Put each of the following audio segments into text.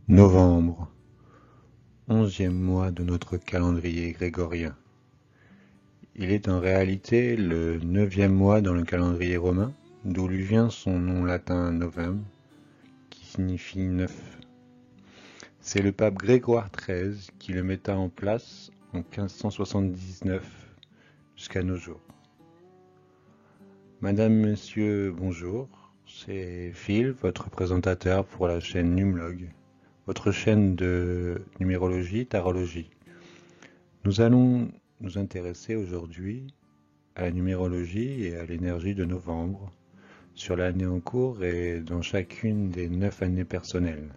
Novembre, 11e mois de notre calendrier grégorien. Il est en réalité le 9e mois dans le calendrier romain, d'où lui vient son nom latin novem, qui signifie 9. C'est le pape Grégoire XIII qui le metta en place en 1579 jusqu'à nos jours. Madame, Monsieur, bonjour, c'est Phil, votre présentateur pour la chaîne Numlog, votre chaîne de numérologie, tarologie. Nous allons nous intéresser aujourd'hui à la numérologie et à l'énergie de novembre, sur l'année en cours et dans chacune des 9 années personnelles.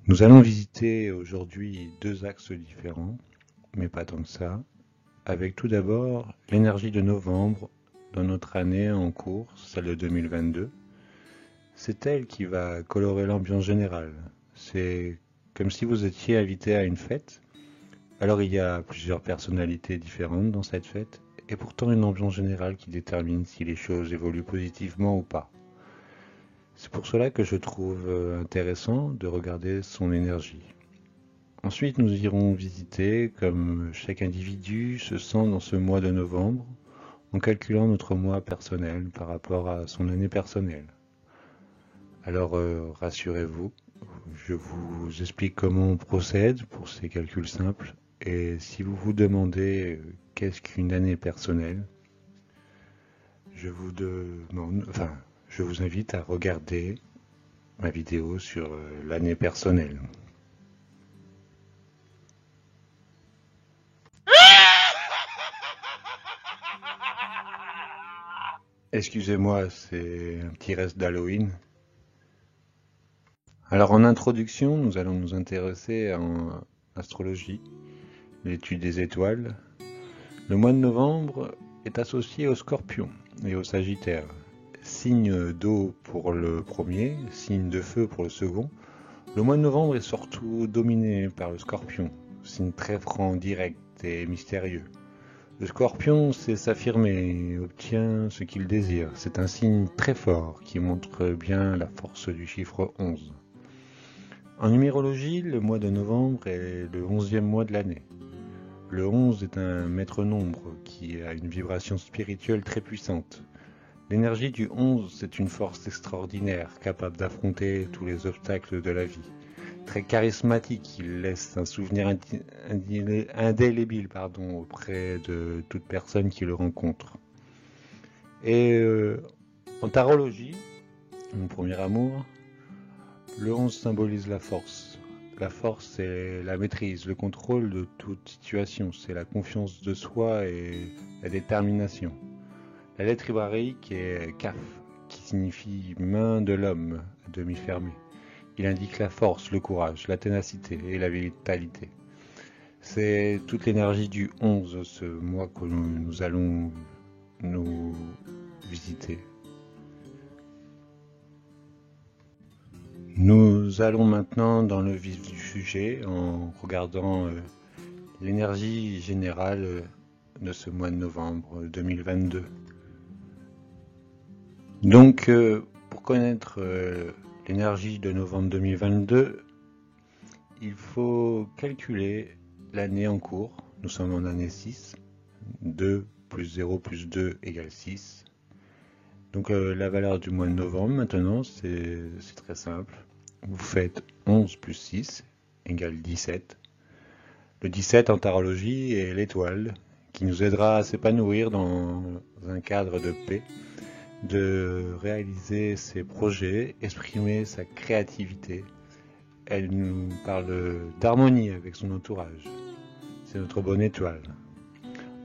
Nous allons visiter aujourd'hui 2 axes différents, mais pas tant que ça, avec tout d'abord l'énergie de novembre dans notre année en cours, celle de 2022. C'est elle qui va colorer l'ambiance générale. C'est comme si vous étiez invité à une fête. Alors il y a plusieurs personnalités différentes dans cette fête, et pourtant une ambiance générale qui détermine si les choses évoluent positivement ou pas. C'est pour cela que je trouve intéressant de regarder son énergie. Ensuite, nous irons visiter comme chaque individu se sent dans ce mois de novembre, en calculant notre mois personnel par rapport à son année personnelle. Alors rassurez-vous, je vous explique comment on procède pour ces calculs simples, et si vous vous demandez qu'est-ce qu'une année personnelle, je vous invite à regarder ma vidéo sur l'année personnelle. Excusez-moi, c'est un petit reste d'Halloween. Alors en introduction, nous allons nous intéresser en astrologie, l'étude des étoiles. Le mois de novembre est associé au Scorpion et au Sagittaire. Signe d'eau pour le premier, signe de feu pour le second. Le mois de novembre est surtout dominé par le Scorpion, signe très franc, direct et mystérieux. Le Scorpion sait s'affirmer et obtient ce qu'il désire. C'est un signe très fort qui montre bien la force du chiffre 11. En numérologie, le mois de novembre est le 11e mois de l'année. Le 11 est un maître nombre qui a une vibration spirituelle très puissante. L'énergie du 11, c'est une force extraordinaire, capable d'affronter tous les obstacles de la vie. Très charismatique, il laisse un souvenir indélébile auprès de toute personne qui le rencontre. Et en tarologie, mon premier amour, le 11 symbolise la force. La force, c'est la maîtrise, le contrôle de toute situation, c'est la confiance de soi et la détermination. La lettre hébraïque est Kaf, qui signifie main de l'homme à demi fermée. Il indique la force, le courage, la ténacité et la vitalité. C'est toute l'énergie du 11, ce mois que nous allons nous visiter. Nous allons maintenant dans le vif du sujet en regardant l'énergie générale de ce mois de novembre 2022. Donc, pour connaître l'énergie de novembre 2022, il faut calculer l'année en cours. Nous sommes en année 6. 2 plus 0 plus 2 égale 6. Donc la valeur du mois de novembre maintenant, c'est très simple. Vous faites 11 plus 6 égale 17. Le 17 en tarologie est l'étoile qui nous aidera à s'épanouir dans un cadre de paix, de réaliser ses projets, exprimer sa créativité. Elle nous parle d'harmonie avec son entourage. C'est notre bonne étoile.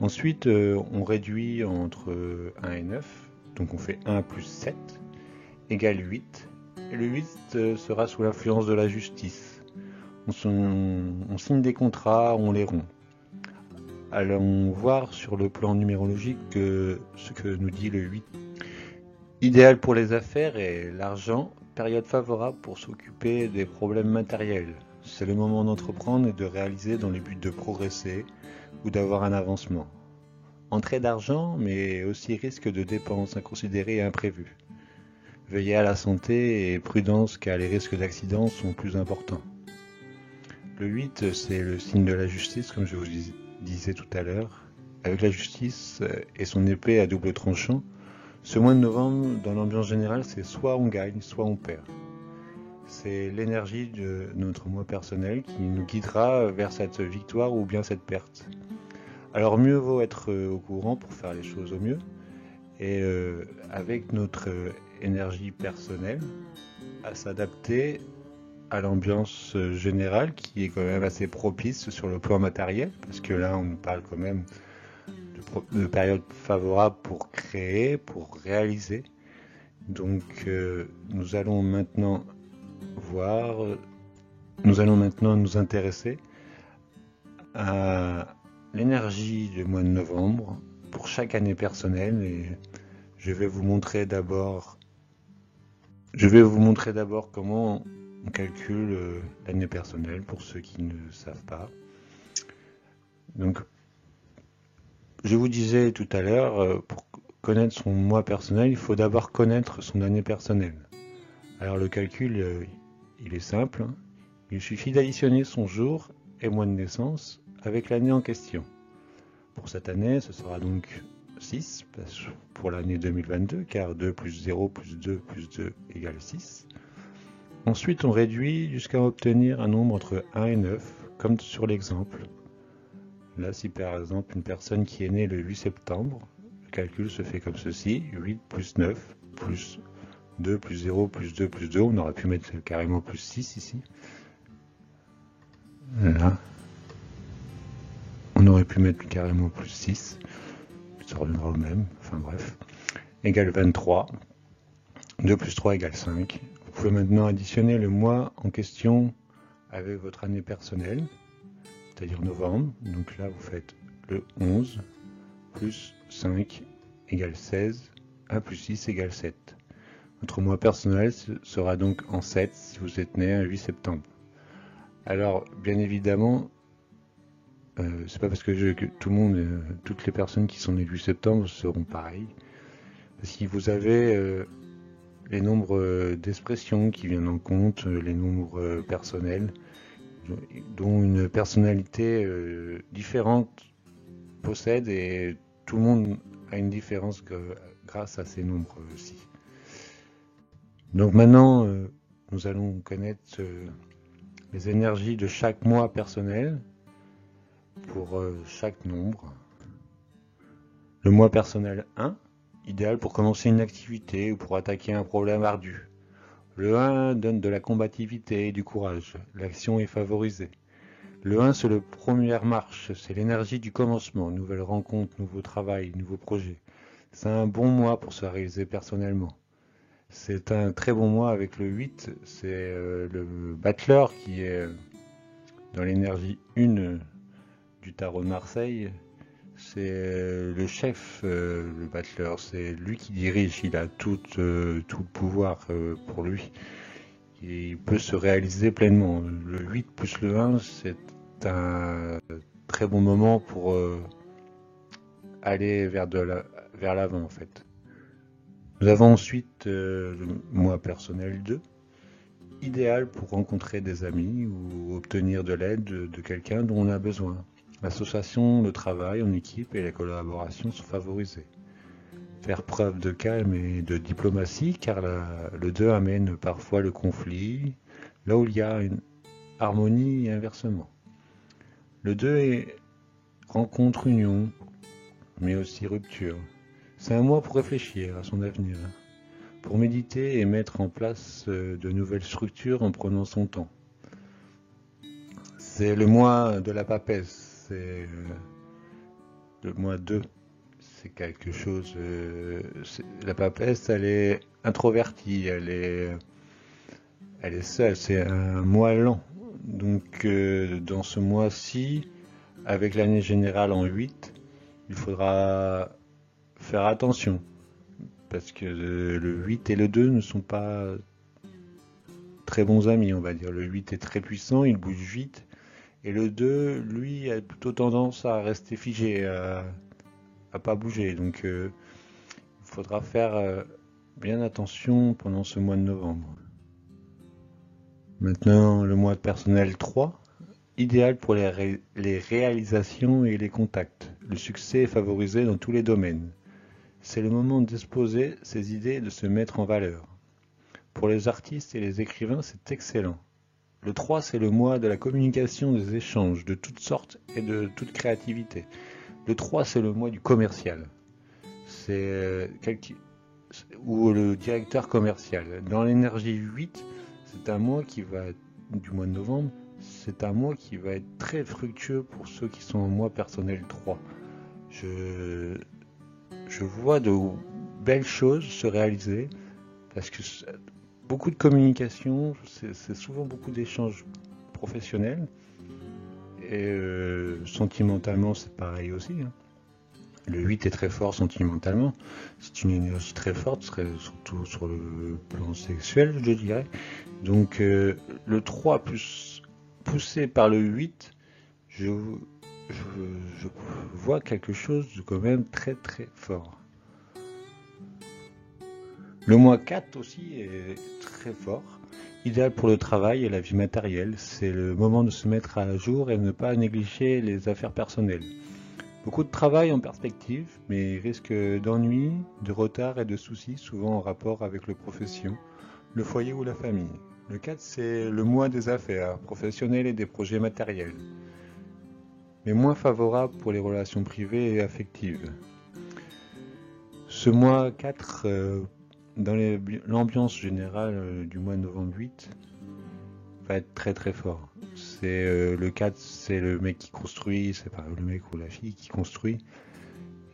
Ensuite, on réduit entre 1 et 9. Donc on fait 1 plus 7 égale 8. Et le 8 sera sous l'influence de la justice. On signe des contrats, on les rompt. Allons voir sur le plan numérologique ce que nous dit le 8. Idéal pour les affaires et l'argent, période favorable pour s'occuper des problèmes matériels. C'est le moment d'entreprendre et de réaliser dans le but de progresser ou d'avoir un avancement. Entrée d'argent, mais aussi risque de dépenses inconsidérées et imprévues. Veillez à la santé et prudence car les risques d'accident sont plus importants. Le 8, c'est le signe de la justice, comme je vous disais tout à l'heure. Avec la justice et son épée à double tranchant, ce mois de novembre, dans l'ambiance générale, c'est soit on gagne, soit on perd. C'est l'énergie de notre moi personnel qui nous guidera vers cette victoire ou bien cette perte. Alors mieux vaut être au courant pour faire les choses au mieux et avec notre énergie personnelle à s'adapter à l'ambiance générale qui est quand même assez propice sur le plan matériel parce que là on parle quand même de période favorable pour créer, pour réaliser. Donc nous allons maintenant nous intéresser à l'énergie du mois de novembre pour chaque année personnelle et je vais vous montrer d'abord comment on calcule l'année personnelle pour ceux qui ne savent pas. Donc je vous disais tout à l'heure, pour connaître son mois personnel, il faut d'abord connaître son année personnelle. Alors le calcul, il est simple, hein. Il suffit d'additionner son jour et mois de naissance avec l'année en question. Pour cette année, ce sera donc 6 pour l'année 2022, car 2 plus 0 plus 2 plus 2 égale 6. Ensuite, on réduit jusqu'à obtenir un nombre entre 1 et 9, comme sur l'exemple. Là, si par exemple une personne qui est née le 8 septembre, le calcul se fait comme ceci, 8 plus 9 plus 2 plus 0 plus 2 plus 2, on aurait pu mettre carrément plus 6 ici. Là. On aurait pu mettre carrément plus 6, ça reviendra au même, enfin bref, égale 23, 2 plus 3 égale 5. Vous pouvez maintenant additionner le mois en question avec votre année personnelle, c'est-à-dire novembre, donc là vous faites le 11, plus 5 égale 16, 1 plus 6 égale 7. Votre mois personnel sera donc en 7 si vous êtes né un 8 septembre. Alors, bien évidemment, c'est pas parce que tout le monde, toutes les personnes qui sont nées le 8 septembre seront pareilles. Parce que vous avez les nombres d'expressions qui viennent en compte, les nombres personnels, dont une personnalité différente possède et tout le monde a une différence grâce à ces nombres aussi. Donc maintenant, nous allons connaître les énergies de chaque mois personnel pour chaque nombre. Le mois personnel 1, idéal pour commencer une activité ou pour attaquer un problème ardu. Le 1 donne de la combativité et du courage, l'action est favorisée. Le 1 c'est la première marche, c'est l'énergie du commencement, nouvelle rencontre, nouveau travail, nouveau projet. C'est un bon mois pour se réaliser personnellement. C'est un très bon mois avec le 8, c'est le battleur qui est dans l'énergie 1 du tarot de Marseille. C'est le chef, le battleur, c'est lui qui dirige, il a tout le pouvoir pour lui. Et il peut se réaliser pleinement. Le 8 plus le 1, c'est un très bon moment pour aller vers l'avant en fait. Nous avons ensuite le mois personnel 2, idéal pour rencontrer des amis ou obtenir de l'aide de quelqu'un dont on a besoin. L'association, le travail en équipe et la collaboration sont favorisés. Faire preuve de calme et de diplomatie car le 2 amène parfois le conflit, là où il y a une harmonie et inversement. Le 2 est rencontre, union, mais aussi rupture. C'est un mois pour réfléchir à son avenir, pour méditer et mettre en place de nouvelles structures en prenant son temps. C'est le mois de la papesse, c'est le mois 2. C'est quelque chose... la papesse, elle est introvertie, elle est seule, c'est un mois lent. Donc dans ce mois-ci, avec l'année générale en 8, il faudra faire attention. Parce que le 8 et le 2 ne sont pas très bons amis, on va dire. Le 8 est très puissant, il bouge vite. Et le 2, lui, a plutôt tendance à rester figé, à pas bouger. Donc il faudra faire bien attention pendant ce mois de novembre. Maintenant, le mois personnel 3, idéal pour les réalisations et les contacts. Le succès est favorisé dans tous les domaines. C'est le moment d'exposer ses idées et de se mettre en valeur. Pour les artistes et les écrivains, c'est excellent. Le 3, c'est le mois de la communication, des échanges de toutes sortes et de toute créativité. Le 3, c'est le mois du commercial. C'est ou le directeur commercial. Dans l'énergie 8, c'est un mois qui va du mois de novembre, c'est un mois qui va être très fructueux pour ceux qui sont en mois personnel 3. Je vois de belles choses se réaliser parce que beaucoup de communication, c'est souvent beaucoup d'échanges professionnels et sentimentalement c'est pareil aussi. Le 8 est très fort sentimentalement, c'est une énergie très forte, surtout sur le plan sexuel je dirais. Donc le 3 plus poussé par le 8, je vois quelque chose de quand même très très fort. Le mois 4 aussi est très fort, idéal pour le travail et la vie matérielle. C'est le moment de se mettre à jour et de ne pas négliger les affaires personnelles. Beaucoup de travail en perspective, mais risque d'ennui, de retard et de soucis, souvent en rapport avec la profession, le foyer ou la famille. Le 4, c'est le mois des affaires professionnelles et des projets matériels, mais moins favorable pour les relations privées et affectives. Ce mois 4, dans l'ambiance générale du mois de novembre 8, va être très très fort. C'est le 4, c'est le mec qui construit, c'est pas le mec ou la fille qui construit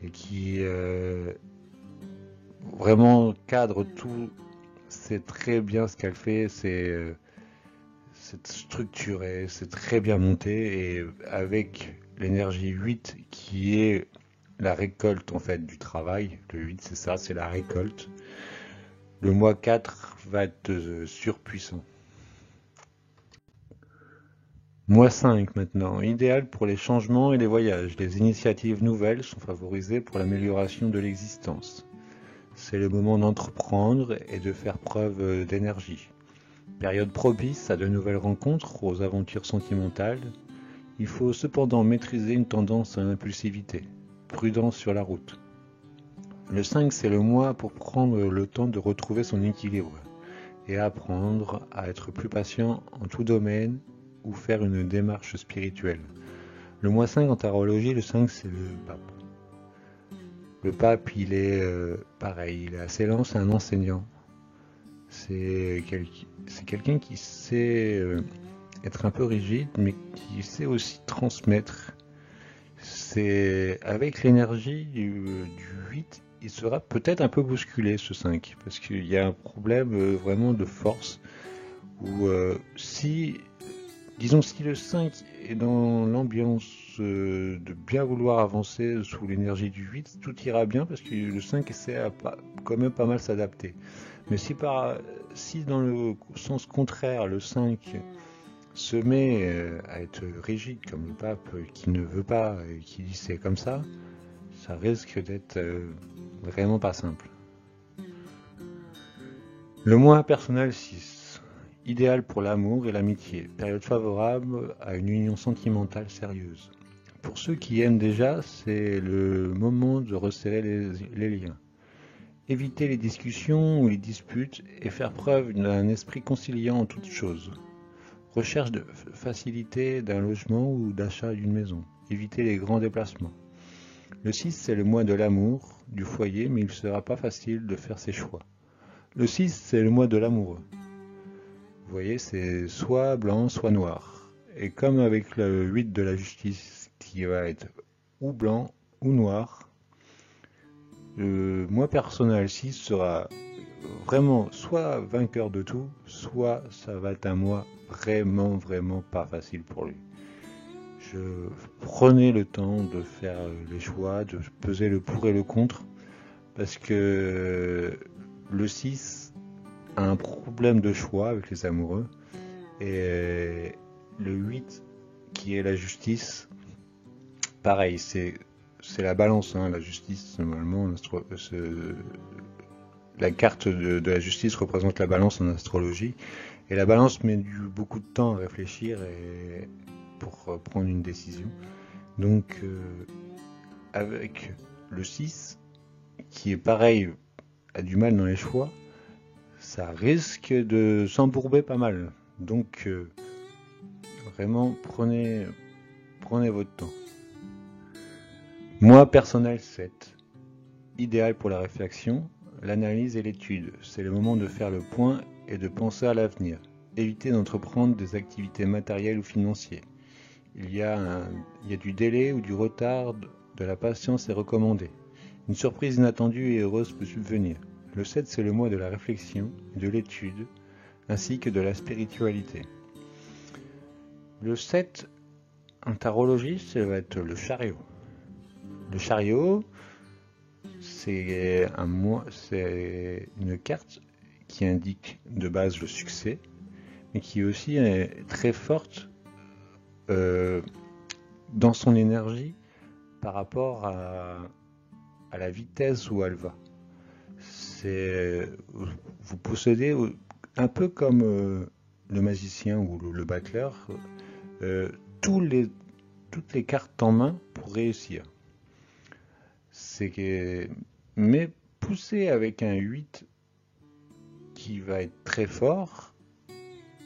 et qui vraiment cadre tout. C'est très bien ce qu'elle fait, c'est structuré, c'est très bien monté et avec l'énergie 8 qui est la récolte en fait du travail. Le 8 c'est ça, c'est la récolte. Le mois 4 va être surpuissant. Mois 5 maintenant, idéal pour les changements et les voyages. Les initiatives nouvelles sont favorisées pour l'amélioration de l'existence. C'est le moment d'entreprendre et de faire preuve d'énergie. Période propice à de nouvelles rencontres, aux aventures sentimentales. Il faut cependant maîtriser une tendance à l'impulsivité. Prudence sur la route. Le 5, c'est le mois pour prendre le temps de retrouver son équilibre et apprendre à être plus patient en tout domaine ou faire une démarche spirituelle. Le mois 5 en tarologie, le 5 c'est le pape. Le pape, il est pareil, il est assez lent, c'est un enseignant. C'est quelqu'un qui sait être un peu rigide, mais qui sait aussi transmettre. C'est avec l'énergie du 8, il sera peut-être un peu bousculé ce 5, parce qu'il y a un problème vraiment de force, où disons si le 5 est dans l'ambiance de bien vouloir avancer sous l'énergie du 8, tout ira bien parce que le 5 essaie à quand même pas mal s'adapter. Mais si dans le sens contraire, le 5 se met à être rigide comme le pape qui ne veut pas et qui dit c'est comme ça risque d'être vraiment pas simple. Le mois personnel 6. Idéal pour l'amour et l'amitié, période favorable à une union sentimentale sérieuse. Pour ceux qui aiment déjà, c'est le moment de resserrer les liens. Éviter les discussions ou les disputes et faire preuve d'un esprit conciliant en toutes choses. Recherche de facilité d'un logement ou d'achat d'une maison. Éviter les grands déplacements. Le 6, c'est le mois de l'amour, du foyer, mais il ne sera pas facile de faire ses choix. Le 6, c'est le mois de l'amoureux. Vous voyez, c'est soit blanc, soit noir. Et comme avec le 8 de la justice, qui va être ou blanc ou noir, le mois personnel 6 sera vraiment soit vainqueur de tout, soit ça va être un mois vraiment, vraiment pas facile pour lui. Prenez le temps de faire les choix, de peser le pour et le contre, parce que le 6 a un problème de choix avec les amoureux, et le 8 qui est la justice, pareil, c'est la balance, hein, la justice normalement la carte de la justice représente la balance en astrologie. Et la balance met beaucoup de temps à réfléchir pour prendre une décision. Donc, avec le 6, qui est pareil, a du mal dans les choix, ça risque de s'embourber pas mal. Donc, vraiment, prenez votre temps. Moi, personnel 7. Idéal pour la réflexion, l'analyse et l'étude. C'est le moment de faire le point et de penser à l'avenir. Évitez d'entreprendre des activités matérielles ou financières. Il y a du délai ou du retard, de la patience est recommandée. Une surprise inattendue et heureuse peut subvenir. Le 7, c'est le mois de la réflexion, de l'étude, ainsi que de la spiritualité. Le 7, en tarologie, ça va être le chariot. Le chariot, c'est une carte qui indique de base le succès, mais qui aussi est très forte dans son énergie par rapport à la vitesse où elle va. Vous possédez un peu comme le magicien ou le battleur, toutes les cartes en main pour réussir. Mais poussé avec un 8 qui va être très fort,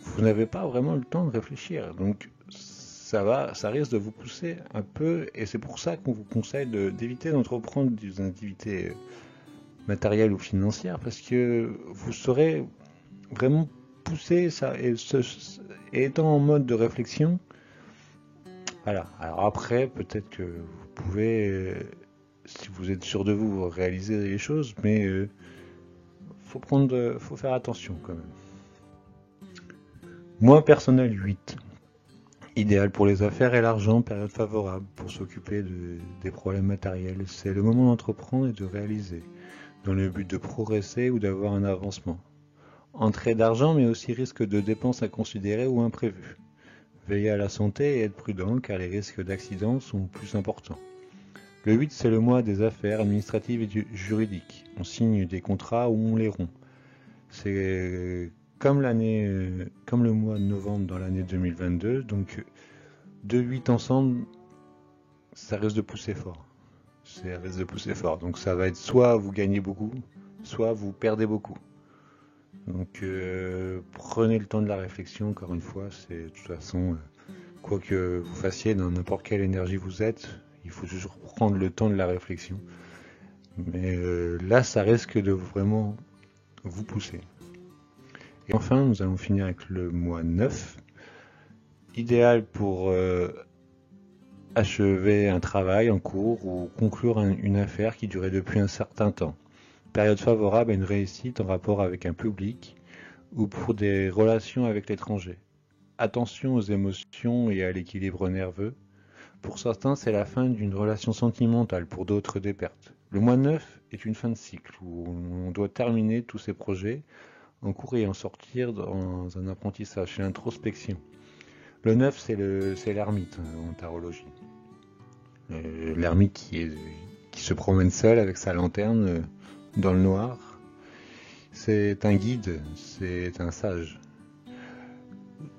vous n'avez pas vraiment le temps de réfléchir. Donc ça risque de vous pousser un peu, et c'est pour ça qu'on vous conseille d'éviter d'entreprendre des activités matérielles ou financières, parce que vous serez vraiment poussé et étant en mode de réflexion. Voilà. Alors après, peut-être que vous pouvez, si vous êtes sûr de vous, réaliser les choses, mais faut faire attention quand même. Moi, personnel 8. Idéal pour les affaires et l'argent, période favorable pour s'occuper des problèmes matériels. C'est le moment d'entreprendre et de réaliser, dans le but de progresser ou d'avoir un avancement. Entrée d'argent, mais aussi risque de dépenses à considérer ou imprévues. Veillez à la santé et être prudent, car les risques d'accident sont plus importants. Le 8, c'est le mois des affaires administratives et juridiques. On signe des contrats ou on les rompt. C'est comme le mois de novembre dans l'année 2022, donc 2-8 ensemble, ça risque de pousser fort. Donc ça va être soit vous gagnez beaucoup, soit vous perdez beaucoup. Donc prenez le temps de la réflexion, encore une fois, c'est de toute façon, quoi que vous fassiez, dans n'importe quelle énergie vous êtes, il faut toujours prendre le temps de la réflexion. Mais là, ça risque de vraiment vous pousser. Et enfin, nous allons finir avec le mois 9, idéal pour achever un travail en cours ou conclure une affaire qui durait depuis un certain temps. Période favorable à une réussite en rapport avec un public ou pour des relations avec l'étranger. Attention aux émotions et à l'équilibre nerveux. Pour certains, c'est la fin d'une relation sentimentale, pour d'autres des pertes. Le mois 9 est une fin de cycle où on doit terminer tous ces projets en cours et en sortir dans un apprentissage, c'est l'introspection. Le 9, c'est l'ermite en tarologie. L'ermite qui se promène seul avec sa lanterne dans le noir. C'est un guide, c'est un sage.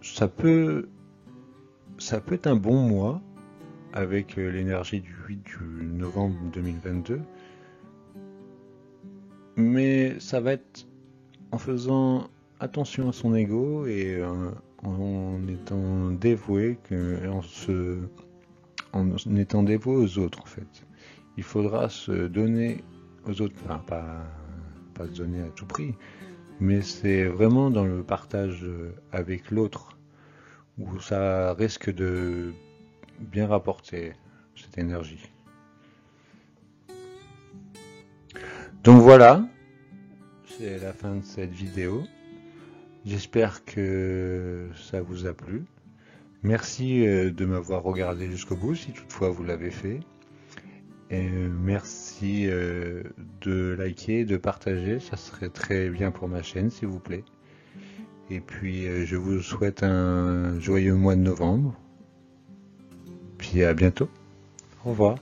Ça peut être un bon mois avec l'énergie du 8 du novembre 2022, mais ça va être en faisant attention à son ego et en étant dévoué en étant dévoué aux autres en fait. Il faudra se donner aux autres, enfin pas se donner à tout prix, mais c'est vraiment dans le partage avec l'autre où ça risque de bien rapporter cette énergie. Donc voilà, c'est la fin de cette vidéo. J'espère que ça vous a plu. Merci de m'avoir regardé jusqu'au bout, si toutefois vous l'avez fait. Et merci de liker, de partager, ça serait très bien pour ma chaîne, s'il vous plaît. Et puis je vous souhaite un joyeux mois de novembre. Puis à bientôt. Au revoir.